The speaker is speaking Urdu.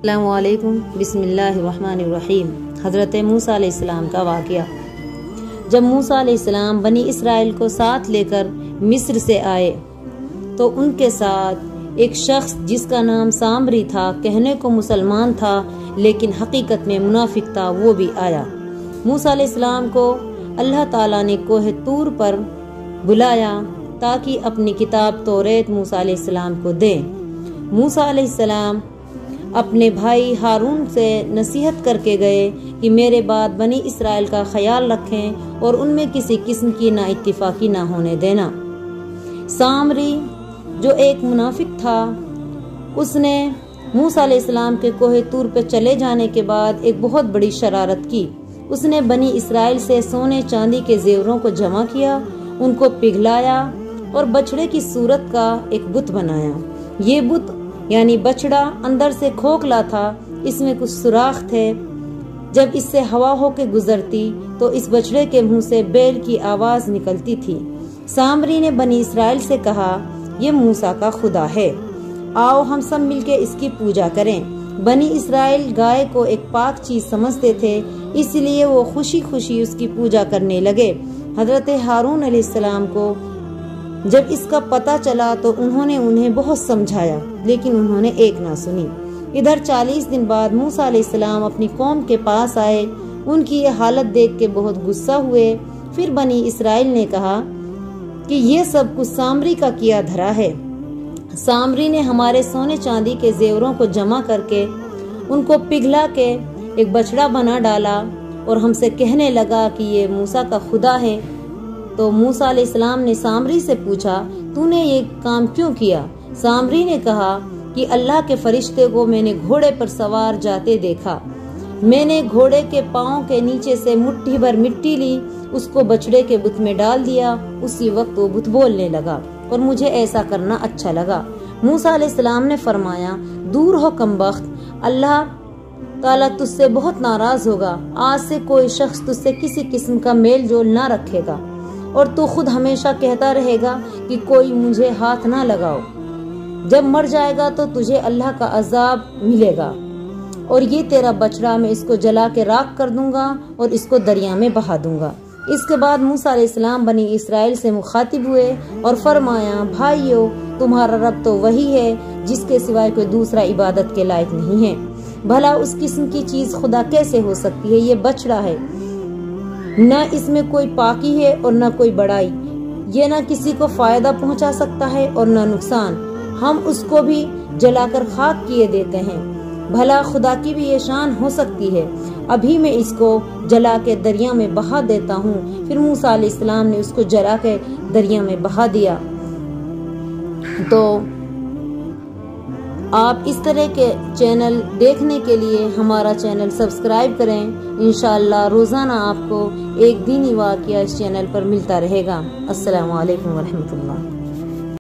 السلام علیکم، بسم اللہ الرحمن الرحیم۔ حضرت موسیٰ علیہ السلام کا واقعہ۔ جب موسیٰ علیہ السلام بنی اسرائیل کو ساتھ لے کر مصر سے آئے تو ان کے ساتھ ایک شخص جس کا نام سامری تھا، کہنے کو مسلمان تھا لیکن حقیقت میں منافق تھا، وہ بھی آیا۔ موسیٰ علیہ السلام کو اللہ تعالیٰ نے کوہ طور پر بلایا تاکہ اپنی کتاب توریت موسیٰ علیہ السلام کو دیں۔ موسیٰ علیہ السلام اپنے بھائی ہارون سے نصیحت کر کے گئے کہ میرے بعد بنی اسرائیل کا خیال رکھیں اور ان میں کسی قسم کی نا اتفاقی نہ ہونے دینا۔ سامری جو ایک منافق تھا، اس نے موسیٰ علیہ السلام کے کوہ طور پہ چلے جانے کے بعد ایک بہت بڑی شرارت کی۔ اس نے بنی اسرائیل سے سونے چاندی کے زیوروں کو جمع کیا، ان کو پگھلایا اور بچڑے کی صورت کا ایک بت بنایا۔ یہ بت یعنی بچڑا اندر سے کھوکھلا تھا، اس میں کچھ سوراخ تھے، جب اس سے ہوا ہو کے گزرتی تو اس بچڑے کے منہ سے بیل کی آواز نکلتی تھی۔ سامری نے بنی اسرائیل سے کہا، یہ موسیٰ کا خدا ہے، آؤ ہم سب مل کے اس کی پوجا کریں۔ بنی اسرائیل گائے کو ایک پاک چیز سمجھتے تھے، اس لیے وہ خوشی خوشی اس کی پوجا کرنے لگے۔ حضرت ہارون علیہ السلام کو جب اس کا پتہ چلا تو انہوں نے انہیں بہت سمجھایا لیکن انہوں نے ایک نہ سنی۔ ادھر 40 دن بعد موسیٰ علیہ السلام اپنی قوم کے پاس آئے، ان کی یہ حالت دیکھ کے بہت غصہ ہوئے۔ پھر بنی اسرائیل نے کہا کہ یہ سب کچھ سامری کا کیا دھرا ہے۔ سامری نے ہمارے سونے چاندی کے زیوروں کو جمع کر کے ان کو پگھلا کے ایک بچڑا بنا ڈالا اور ہم سے کہنے لگا کہ یہ موسیٰ کا خدا ہے۔ تو موسیٰ علیہ السلام نے سامری سے پوچھا، تو نے یہ کام کیوں کیا؟ سامری نے کہا کہ اللہ کے فرشتے کو میں نے گھوڑے پر سوار جاتے دیکھا، میں نے گھوڑے کے پاؤں کے نیچے سے مٹھی بھر مٹی لی، اس کو بچڑے کے بت میں ڈال دیا، اسی وقت وہ بت بولنے لگا اور مجھے ایسا کرنا اچھا لگا۔ موسیٰ علیہ السلام نے فرمایا، دور ہو کمبخت، اللہ تعالیٰ تجھ سے بہت ناراض ہوگا، آج سے کوئی شخص تجھ سے کسی قسم کا میل جول نہ رکھے گا اور تو خود ہمیشہ کہتا رہے گا کہ کوئی مجھے ہاتھ نہ لگاؤ۔ جب مر جائے گا تو تجھے اللہ کا عذاب ملے گا، اور یہ تیرا بچڑا میں اس کو جلا کے راکھ کر دوں گا اور اس کو دریا میں بہا دوں گا۔ اس کے بعد موسیٰ علیہ السلام بنی اسرائیل سے مخاطب ہوئے اور فرمایا، بھائیو تمہارا رب تو وہی ہے جس کے سوائے کوئی دوسرا عبادت کے لائق نہیں ہے۔ بھلا اس قسم کی چیز خدا کیسے ہو سکتی ہے؟ یہ بچڑا ہے، نہ اس میں کوئی پاکی ہے اور نہ کوئی بڑائی، یہ نہ کسی کو فائدہ پہنچا سکتا ہے اور نہ نقصان، ہم اس کو بھی جلا کر خاک کیے دیتے ہیں۔ بھلا خدا کی بھی یہ شان ہو سکتی ہے؟ ابھی میں اس کو جلا کے دریا میں بہا دیتا ہوں۔ پھر موسیٰ علیہ السلام نے اس کو جلا کے دریا میں بہا دیا۔ تو آپ اس طرح کے چینل دیکھنے کے لیے ہمارا چینل سبسکرائب کریں، انشاءاللہ روزانہ آپ کو ایک دینی واقعہ اس چینل پر ملتا رہے گا۔ السلام علیکم ورحمۃ اللہ۔